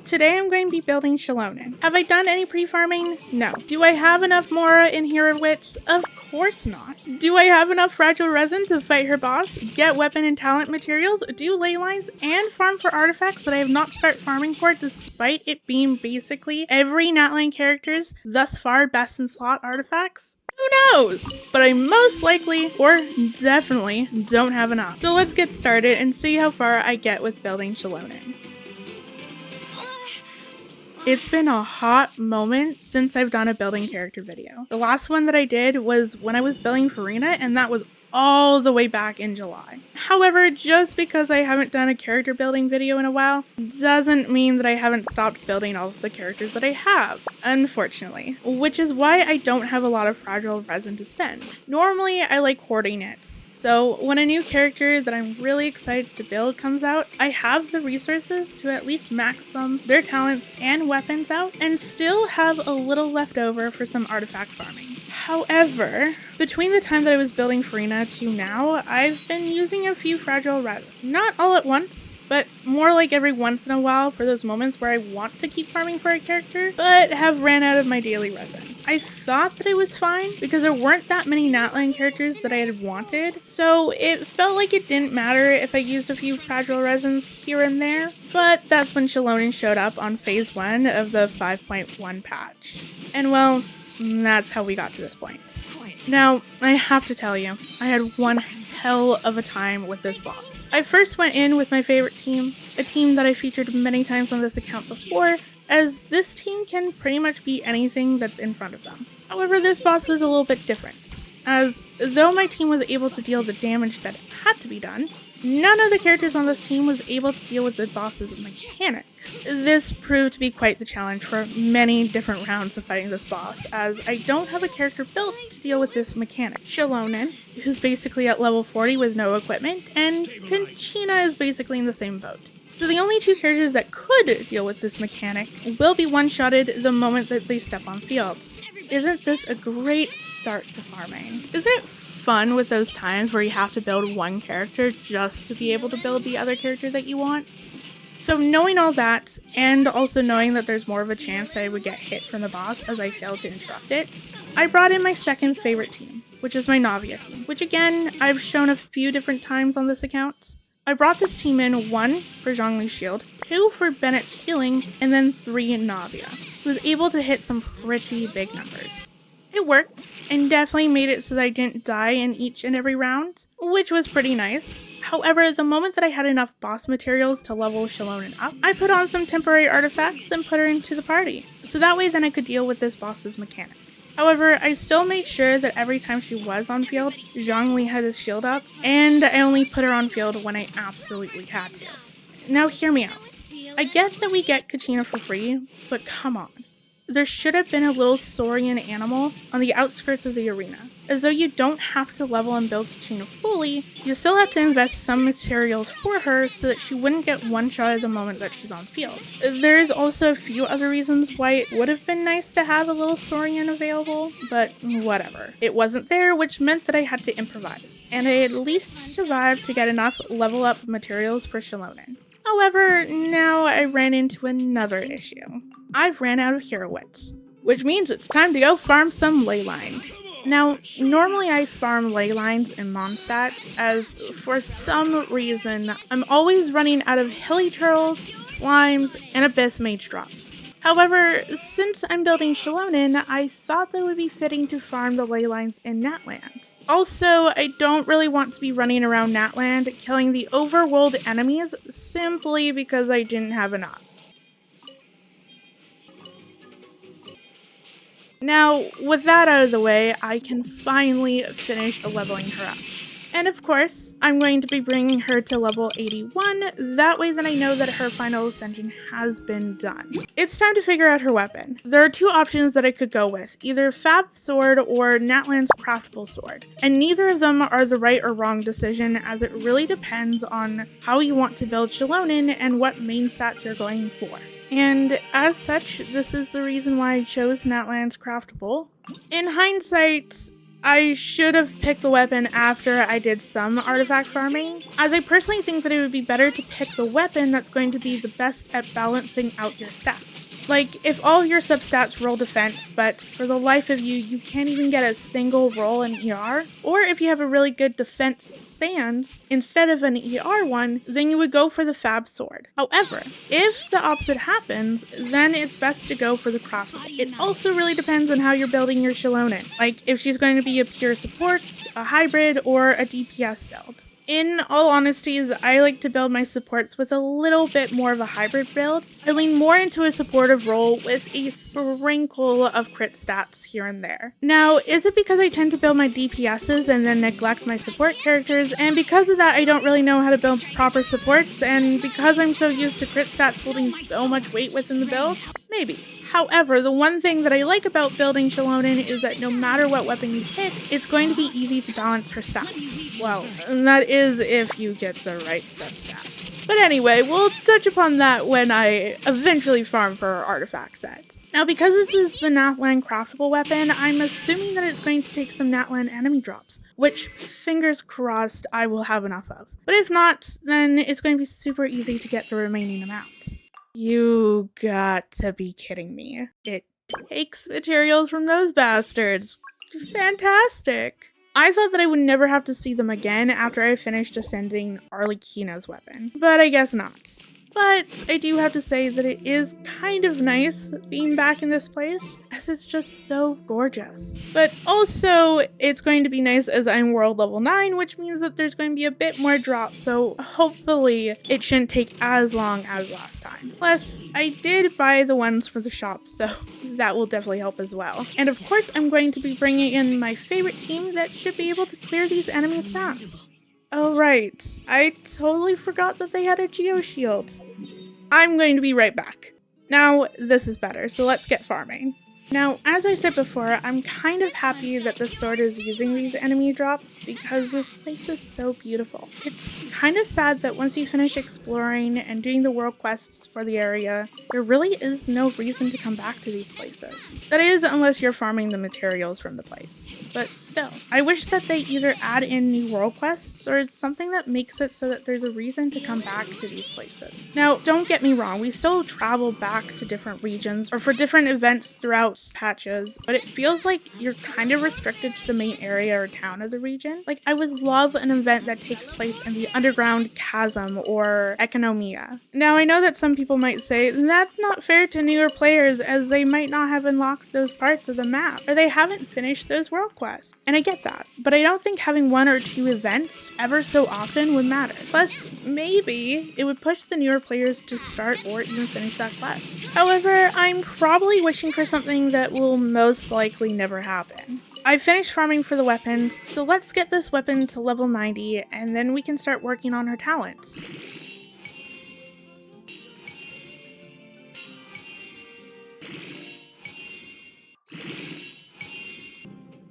today I'm going to be building Xilonen. Have I done any pre-farming? No. Do I have enough Mora in Hero Wits? Of course not. Do I have enough fragile resin to fight her boss, get weapon and talent materials, do ley lines, and farm for artifacts that I have not started farming for despite it being basically every Natlan character's thus far best in slot artifacts? Who knows? But I most likely, or definitely, don't have enough. So let's get started and see how far I get with building Xilonen. It's been a hot moment since I've done a building character video. The last one that I did was when I was building Farina, and that was all the way back in July. However, just because I haven't done a character building video in a while doesn't mean that I haven't stopped building all of the characters that I have, unfortunately, which is why I don't have a lot of fragile resin to spend. Normally, I like hoarding it. So when a new character that I'm really excited to build comes out, I have the resources to at least max their talents and weapons out and still have a little left over for some artifact farming. However, between the time that I was building Farina to now, I've been using a few fragile resin. Not all at once, but more like every once in a while for those moments where I want to keep farming for a character, but have ran out of my daily resin. I thought that it was fine because there weren't that many Natlan characters that I had wanted, so it felt like it didn't matter if I used a few fragile resins here and there, but that's when Xilonen showed up on phase 1 of the 5.1 patch. And well, that's how we got to this point. Now, I have to tell you, I had one hell of a time with this boss. I first went in with my favorite team, a team that I featured many times on this account before, as this team can pretty much beat anything that's in front of them. However, this boss was a little bit different, as though my team was able to deal the damage that had to be done, none of the characters on this team was able to deal with the boss's mechanic. This proved to be quite the challenge for many different rounds of fighting this boss, as I don't have a character built to deal with this mechanic. Xilonen, who's basically at level 40 with no equipment, and Genshin is basically in the same boat. So the only two characters that could deal with this mechanic will be one-shotted the moment that they step on fields. Isn't this a great start to farming? Isn't it fun with those times where you have to build one character just to be able to build the other character that you want? So knowing all that, and also knowing that there's more of a chance that I would get hit from the boss as I failed to interrupt it, I brought in my second favorite team, which is my Navia team, which again, I've shown a few different times on this account. I brought this team in 1 for Zhongli's shield, 2 for Bennett's healing, and then 3 in Navia, who was able to hit some pretty big numbers. It worked, and definitely made it so that I didn't die in each and every round, which was pretty nice. However, the moment that I had enough boss materials to level Xilonen up, I put on some temporary artifacts and put her into the party, so that way then I could deal with this boss's mechanic. However, I still made sure that every time she was on field, Zhongli had his shield up, and I only put her on field when I absolutely had to. Now hear me out. I get that we get Kachina for free, but come on. There should have been a little saurian animal on the outskirts of the arena. As though you don't have to level and build Kachina fully, you still have to invest some materials for her so that she wouldn't get one-shot at the moment that she's on field. There is also a few other reasons why it would have been nice to have a little saurian available, but whatever. It wasn't there, which meant that I had to improvise, and I at least survived to get enough level up materials for Xilonen. However, now I ran into another issue. I've ran out of hero wits, which means it's time to go farm some ley lines. Now, normally I farm ley lines in Mondstadt, as for some reason, I'm always running out of hilly turtles, slimes, and abyss mage drops. However, since I'm building Xilonen, I thought that it would be fitting to farm the ley lines in Natland. Also, I don't really want to be running around Natland killing the overworld enemies simply because I didn't have enough. Now, with that out of the way, I can finally finish leveling her up. And of course, I'm going to be bringing her to level 81, that way then I know that her final ascension has been done. It's time to figure out her weapon. There are 2 options that I could go with, either Fab Sword or Natlan's Craftable Sword, and neither of them are the right or wrong decision, as it really depends on how you want to build Xilonen and what main stats you're going for. And as such, this is the reason why I chose Natlan's Craftable. In hindsight, I should have picked the weapon after I did some artifact farming, as I personally think that it would be better to pick the weapon that's going to be the best at balancing out your stats. Like, if all your substats roll defense, but for the life of you, you can't even get a single roll in ER, or if you have a really good defense sans instead of an ER one, then you would go for the fab sword. However, if the opposite happens, then it's best to go for the craftable. It also really depends on how you're building your Xilonen, like if she's going to be a pure support, a hybrid, or a DPS build. In all honesty, I like to build my supports with a little bit more of a hybrid build. I lean more into a supportive role with a sprinkle of crit stats here and there. Now, is it because I tend to build my DPSs and then neglect my support characters, and because of that I don't really know how to build proper supports, and because I'm so used to crit stats holding so much weight within the build? Maybe. However, the one thing that I like about building Xilonen is that no matter what weapon you pick, it's going to be easy to balance her stats. Well, that is if you get the right substats. But anyway, we'll touch upon that when I eventually farm for her artifact set. Now, because this is the Natlan craftable weapon, I'm assuming that it's going to take some Natlan enemy drops, which, fingers crossed, I will have enough of. But if not, then it's going to be super easy to get the remaining amounts. You got to be kidding me. It takes materials from those bastards. Fantastic. I thought that I would never have to see them again after I finished ascending Arlecchino's weapon, but I guess not. But I do have to say that it is kind of nice being back in this place, as it's just so gorgeous. But also, it's going to be nice as I'm world level 9, which means that there's going to be a bit more drop, so hopefully it shouldn't take as long as last time. Plus, I did buy the ones for the shop, so that will definitely help as well. And of course, I'm going to be bringing in my favorite team that should be able to clear these enemies fast. Oh right, I totally forgot that they had a Geoshield. I'm going to be right back. Now, this is better, so let's get farming. Now, as I said before, I'm kind of happy that the sword is using these enemy drops because this place is so beautiful. It's kind of sad that once you finish exploring and doing the world quests for the area, there really is no reason to come back to these places. That is, unless you're farming the materials from the place. But still, I wish that they either add in new world quests or something that makes it so that there's a reason to come back to these places. Now, don't get me wrong, we still travel back to different regions or for different events throughout patches, but it feels like you're kind of restricted to the main area or town of the region. Like, I would love an event that takes place in the underground chasm or Economia. Now, I know that some people might say that's not fair to newer players as they might not have unlocked those parts of the map or they haven't finished those world quests. And I get that, but I don't think having 1 or 2 events ever so often would matter. Plus, maybe it would push the newer players to start or even finish that quest. However, I'm probably wishing for something that will most likely never happen. I finished farming for the weapons, so let's get this weapon to level 90 and then we can start working on her talents.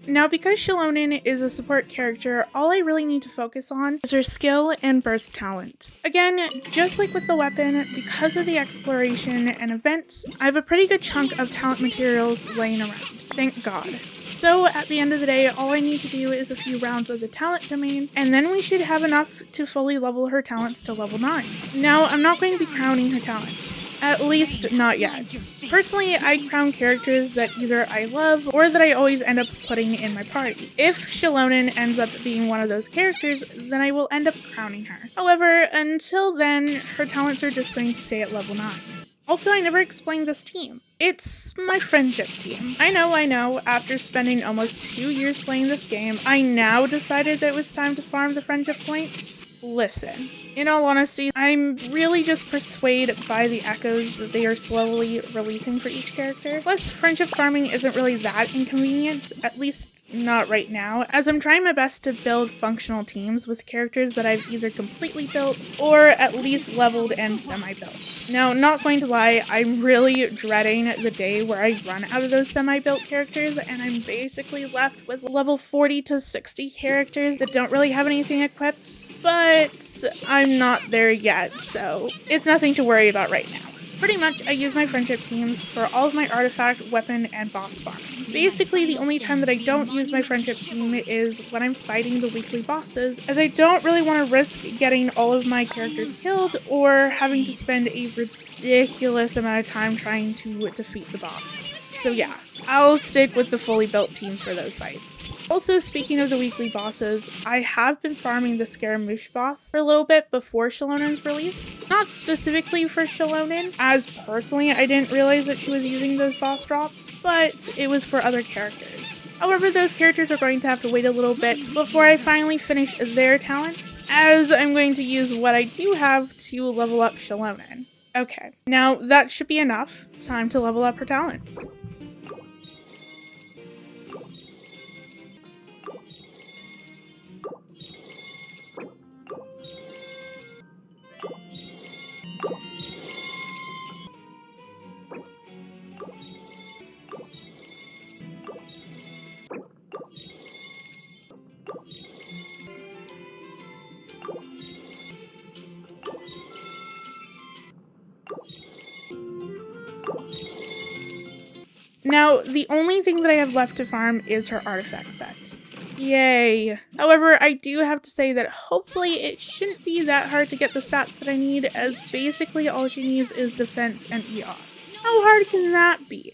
Now, because Xilonen is a support character, all I really need to focus on is her skill and burst talent. Again, just like with the weapon, because of the exploration and events, I have a pretty good chunk of talent materials laying around, thank God. So at the end of the day, all I need to do is a few rounds of the talent domain, and then we should have enough to fully level her talents to level 9. Now, I'm not going to be crowning her talents. At least, not yet. Personally, I crown characters that either I love or that I always end up putting in my party. If Xilonen ends up being one of those characters, then I will end up crowning her. However, until then, her talents are just going to stay at level 9. Also, I never explained this team. It's my friendship team. I know, after spending almost 2 years playing this game, I now decided that it was time to farm the friendship points. Listen, in all honesty, I'm really just persuaded by the echoes that they are slowly releasing for each character. Plus, friendship farming isn't really that inconvenient, at least not right now, as I'm trying my best to build functional teams with characters that I've either completely built or at least leveled and semi-built. Now, not going to lie, I'm really dreading the day where I run out of those semi-built characters and I'm basically left with level 40 to 60 characters that don't really have anything equipped, but I'm not there yet, so it's nothing to worry about right now. Pretty much, I use my friendship teams for all of my artifact, weapon, and boss farming. Basically, the only time that I don't use my friendship team is when I'm fighting the weekly bosses, as I don't really want to risk getting all of my characters killed or having to spend a ridiculous amount of time trying to defeat the boss. So yeah, I'll stick with the fully built team for those fights. Also, speaking of the weekly bosses, I have been farming the Scaramouche boss for a little bit before Xilonen's release. Not specifically for Xilonen, as personally I didn't realize that she was using those boss drops, but it was for other characters. However, those characters are going to have to wait a little bit before I finally finish their talents, as I'm going to use what I do have to level up Xilonen. Okay, now that should be enough. Time to level up her talents. Now, the only thing that I have left to farm is her artifact set. Yay! However, I do have to say that hopefully it shouldn't be that hard to get the stats that I need, as basically all she needs is defense and ER. How hard can that be?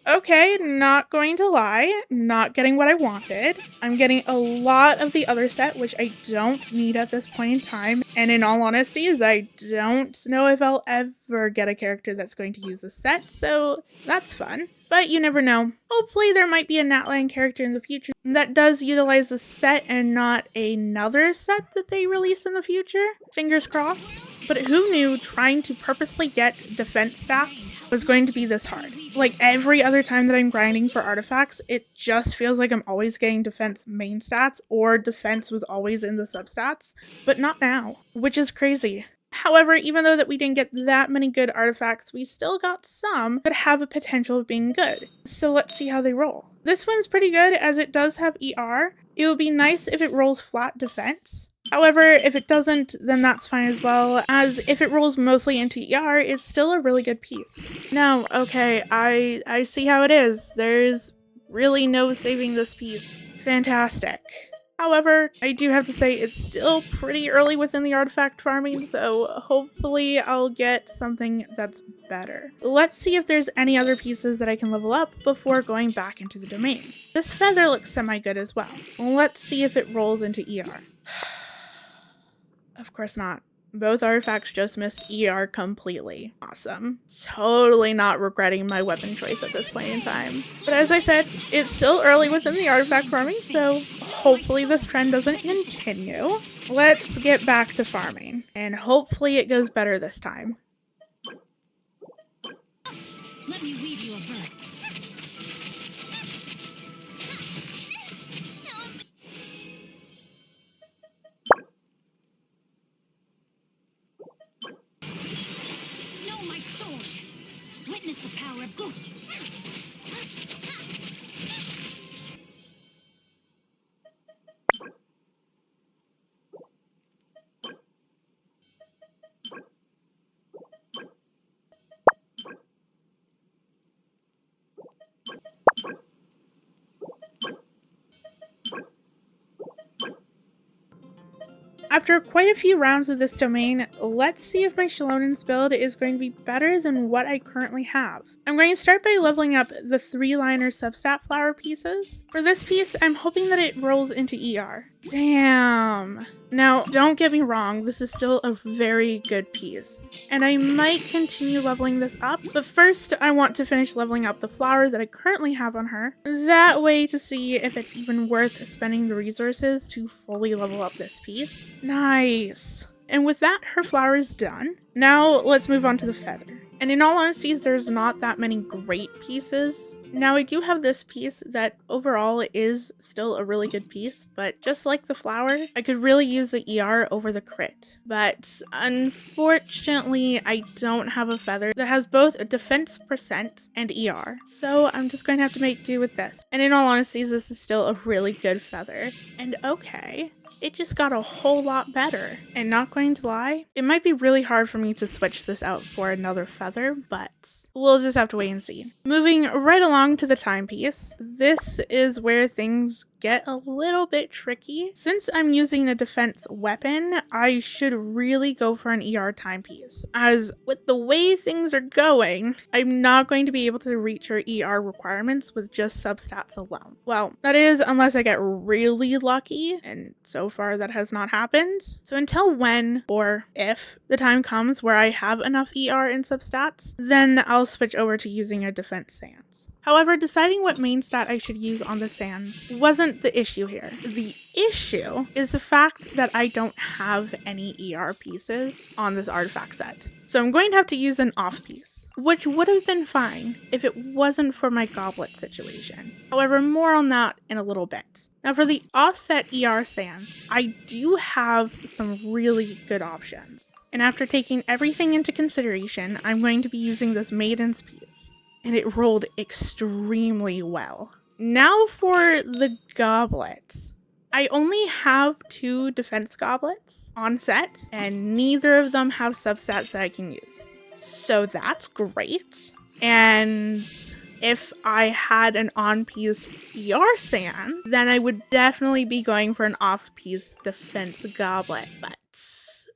Okay, not going to lie, not getting what I wanted. I'm getting a lot of the other set, which I don't need at this point in time. And in all honesty, I don't know if I'll ever get a character that's going to use this set, so that's fun. But you never know. Hopefully there might be a Natlan character in the future that does utilize the set and not another set that they release in the future. Fingers crossed. But who knew trying to purposely get defense stats was going to be this hard? Like every other time that I'm grinding for artifacts, it just feels like I'm always getting defense main stats or defense was always in the substats, but not now, which is crazy. However, even though that we didn't get that many good artifacts, we still got some that have a potential of being good. So let's see how they roll. This one's pretty good as it does have ER. It would be nice if it rolls flat defense. However, if it doesn't, then that's fine as well, as if it rolls mostly into ER, it's still a really good piece. No, okay, I see how it is. There's really no saving this piece. Fantastic. However, I do have to say it's still pretty early within the artifact farming, so hopefully I'll get something that's better. Let's see if there's any other pieces that I can level up before going back into the domain. This feather looks semi-good as well. Let's see if it rolls into ER. Of course not. Both artifacts just missed ER completely. Awesome. Totally not regretting my weapon choice at this point in time. But as I said, it's still early within the artifact farming, so hopefully this trend doesn't continue. Let's get back to farming, and hopefully it goes better this time. Let me weave you a bird. Witness the power of good. After quite a few rounds of this domain, let's see if my Xilonen's build is going to be better than what I currently have. I'm going to start by leveling up the 3-liner substat flower pieces. For this piece, I'm hoping that it rolls into ER. Damn. Now, don't get me wrong, this is still a very good piece, and I might continue leveling this up, but first I want to finish leveling up the flower that I currently have on her. That way to see if it's even worth spending the resources to fully level up this piece. Nice. And with that, her flower is done. Now let's move on to the feather. And in all honesty, there's not that many great pieces. Now, I do have this piece that overall is still a really good piece, but just like the flower, I could really use the ER over the crit. But unfortunately, I don't have a feather that has both a defense percent and ER. So I'm just going to have to make do with this. And in all honesty, this is still a really good feather. And okay, it just got a whole lot better. And not going to lie, it might be really hard for me to switch this out for another feather, but we'll just have to wait and see. Moving right along to the timepiece, this is where things get a little bit tricky. Since I'm using a defense weapon, I should really go for an ER timepiece, as with the way things are going, I'm not going to be able to reach her ER requirements with just substats alone. Well, that is unless I get really lucky, and so far that has not happened. So until when or if the time comes where I have enough ER in substats, then I'll switch over to using a defense sans. However, deciding what main stat I should use on the sans wasn't the issue here. The issue is the fact that I don't have any ER pieces on this artifact set. So I'm going to have to use an off piece, which would have been fine if it wasn't for my goblet situation. However, more on that in a little bit. Now for the offset ER sans, I do have some really good options. And after taking everything into consideration, I'm going to be using this Maiden's piece. And it rolled extremely well. Now for the goblets. I only have 2 defense goblets on set, and neither of them have substats that I can use. So that's great. And if I had an on-piece ER sans, then I would definitely be going for an off-piece defense goblet, but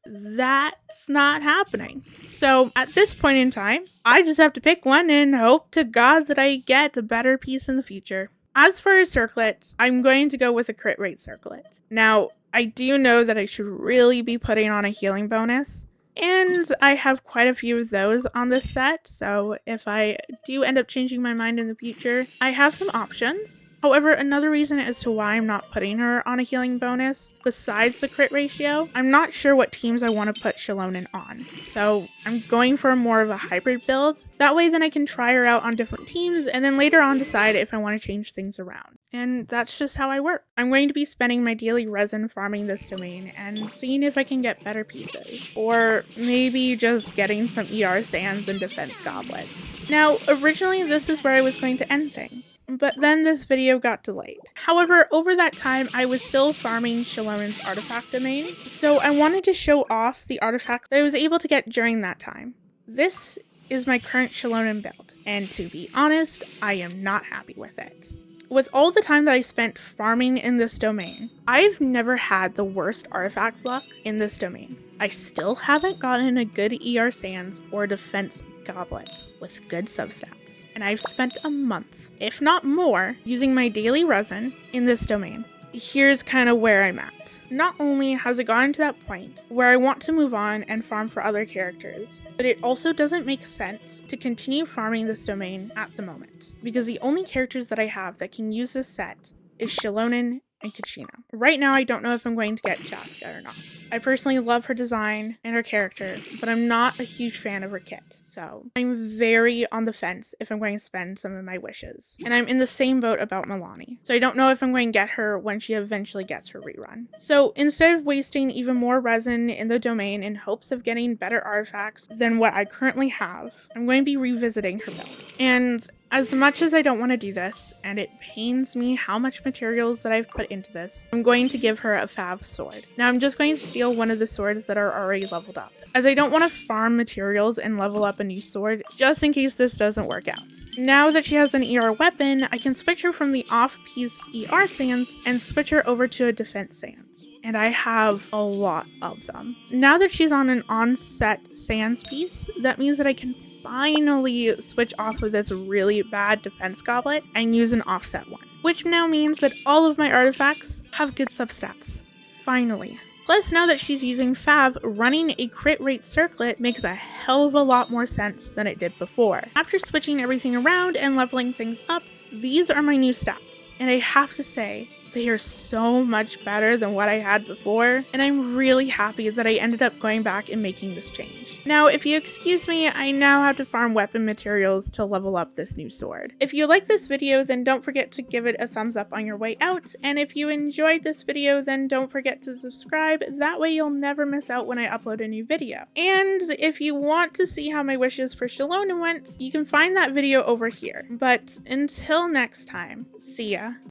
that's not happening. So at this point in time, I just have to pick one and hope to God that I get a better piece in the future. As for circlets, I'm going to go with a crit rate circlet. Now, I do know that I should really be putting on a healing bonus, and I have quite a few of those on this set, so if I do end up changing my mind in the future, I have some options. However, another reason as to why I'm not putting her on a healing bonus, besides the crit ratio, I'm not sure what teams I want to put Xilonen on. So I'm going for more of a hybrid build. That way then I can try her out on different teams and then later on decide if I want to change things around. And that's just how I work. I'm going to be spending my daily resin farming this domain and seeing if I can get better pieces. Or maybe just getting some ER sands and defense goblets. Now, originally this is where I was going to end things, but then this video got delayed. However, over that time, I was still farming Xilonen's artifact domain, so I wanted to show off the artifact that I was able to get during that time. This is my current Xilonen build, and to be honest, I am not happy with it. With all the time that I spent farming in this domain, I've never had the worst artifact luck in this domain. I still haven't gotten a good ER Sands or defense goblet with good substats, and I've spent a month, if not more, using my daily resin in this domain. Here's kind of where I'm at. Not only has it gotten to that point where I want to move on and farm for other characters, but it also doesn't make sense to continue farming this domain at the moment, because the only characters that I have that can use this set is Xilonen and Kachina. Right now, I don't know if I'm going to get Jaska or not. I personally love her design and her character, but I'm not a huge fan of her kit, so I'm very on the fence if I'm going to spend some of my wishes. And I'm in the same boat about Milani, so I don't know if I'm going to get her when she eventually gets her rerun. So instead of wasting even more resin in the domain in hopes of getting better artifacts than what I currently have, I'm going to be revisiting her build. And as much as I don't want to do this, and it pains me how much materials that I've put into this, I'm going to give her a Fav sword. Now I'm just going to steal one of the swords that are already leveled up, as I don't want to farm materials and level up a new sword just in case this doesn't work out. Now that she has an ER weapon, I can switch her from the off-piece ER Sands and switch her over to a defense Sands. And I have a lot of them. Now that she's on an on-set Sands piece, that means that I can finally switch off of this really bad defense goblet and use an offset one, which now means that all of my artifacts have good substats. Finally. Plus, now that she's using Fav, running a crit rate circlet makes a hell of a lot more sense than it did before. After switching everything around and leveling things up, these are my new stats, and I have to say, They are so much better than what I had before, and I'm really happy that I ended up going back and making this change. Now, if you excuse me, I now have to farm weapon materials to level up this new sword. If you like this video, then don't forget to give it a thumbs up on your way out, and if you enjoyed this video, then don't forget to subscribe. That way you'll never miss out when I upload a new video. And if you want to see how my wishes for Xilonen went, you can find that video over here. But until next time, see ya.